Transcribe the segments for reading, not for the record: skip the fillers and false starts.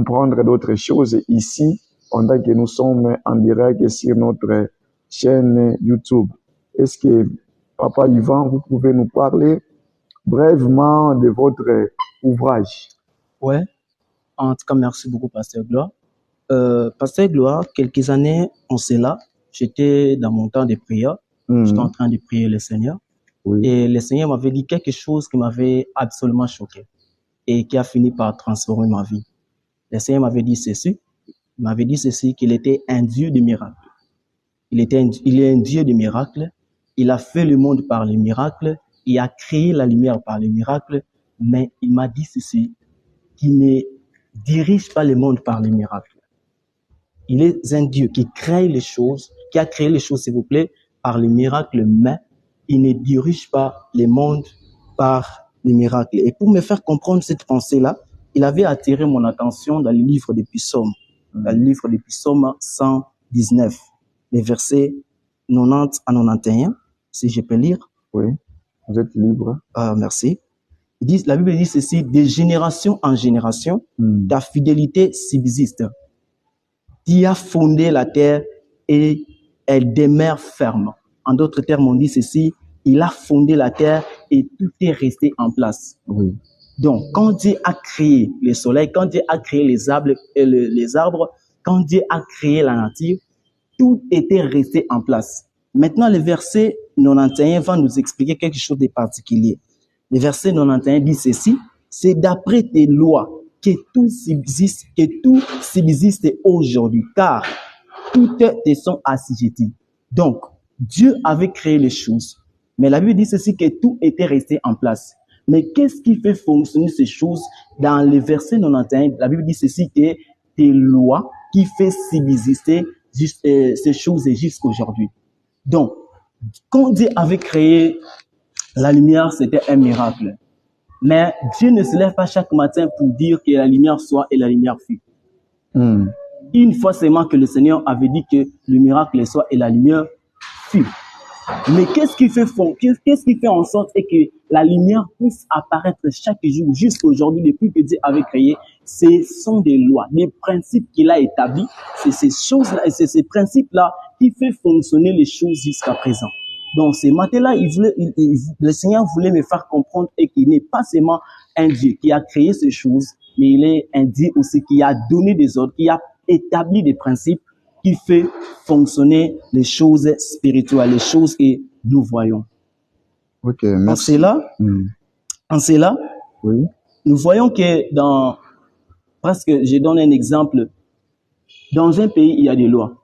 comprendre d'autres choses ici, pendant que nous sommes en direct sur notre chaîne YouTube. Est-ce que, Papa Ivan, vous pouvez nous parler brièvement de votre ouvrage? Ouais, en tout cas, merci beaucoup, Pasteur Gloire. Pasteur Gloire, quelques années en cela, j'étais dans mon temps de prière. J'étais en train de prier le Seigneur. Oui. Et le Seigneur m'avait dit quelque chose qui m'avait absolument choqué et qui a fini par transformer ma vie. Le Seigneur m'avait dit ceci. Il m'avait dit ceci, qu'il était un Dieu de miracles. Il est un Dieu de miracles. Il a fait le monde par les miracles. Il a créé la lumière par les miracles. Mais il m'a dit ceci, qu'il ne dirige pas le monde par les miracles. Il est un Dieu qui crée les choses, qui a créé les choses, s'il vous plaît, par les miracles, mais il ne dirige pas le monde par les miracles. Et pour me faire comprendre cette pensée-là, il avait attiré mon attention dans le livre des Psaumes, dans le livre des Psaumes 119, les versets 90 à 91, si je peux lire. Oui, vous êtes libre. Merci. La Bible dit ceci, de génération en génération, ta fidélité subsiste. Tu as fondé la terre et elle demeure ferme. En d'autres termes, on dit ceci, il a fondé la terre et tout est resté en place. Oui. Donc, quand Dieu a créé le soleil, quand Dieu a créé les arbres, quand Dieu a créé la nature, tout était resté en place. Maintenant, le verset 91 va nous expliquer quelque chose de particulier. Le verset 91 dit ceci, c'est d'après tes lois que tout subsiste aujourd'hui, car toutes te sont assujetties. Donc, Dieu avait créé les choses, mais la Bible dit ceci, que tout était resté en place. Mais qu'est-ce qui fait fonctionner ces choses? Dans le verset 91, la Bible dit ceci, que tes lois qui fait subsister ces choses jusqu'à aujourd'hui. Donc, quand Dieu avait créé la lumière, c'était un miracle. Mais Dieu ne se lève pas chaque matin pour dire que la lumière soit et la lumière fut. Une fois seulement que le Seigneur avait dit que le miracle soit et la lumière fut. Mais qu'est-ce qui fait en sorte que la lumière puisse apparaître chaque jour jusqu'à aujourd'hui, depuis que Dieu avait créé? Ce sont des lois, des principes qu'il a établis. C'est ces choses-là et c'est ces principes-là qui fait fonctionner les choses jusqu'à présent. Donc, ce matin-là, le Seigneur voulait me faire comprendre et qu'il n'est pas seulement un Dieu qui a créé ces choses, mais il est un Dieu aussi qui a donné des ordres, qui a établi des principes, qui fait fonctionner les choses spirituelles, les choses que nous voyons. Ok, merci. En cela, oui. Nous voyons que je donne un exemple, dans un pays, il y a des lois.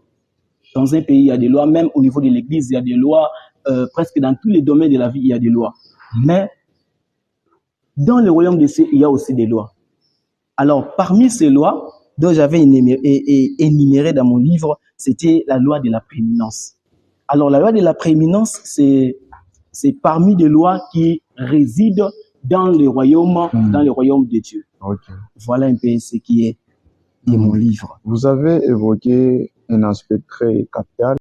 Dans un pays, il y a des lois, même au niveau de l'église, il y a des lois, presque dans tous les domaines de la vie, il y a des lois. Mais dans le royaume des cieux, il y a aussi des lois. Alors, parmi ces lois, dont j'avais énuméré dans mon livre, c'était la loi de la prééminence. Alors, la loi de la prééminence, c'est parmi des lois qui résident dans le royaume de Dieu. Okay. Voilà un peu ce qui est de mon livre. Vous avez évoqué un aspect très capital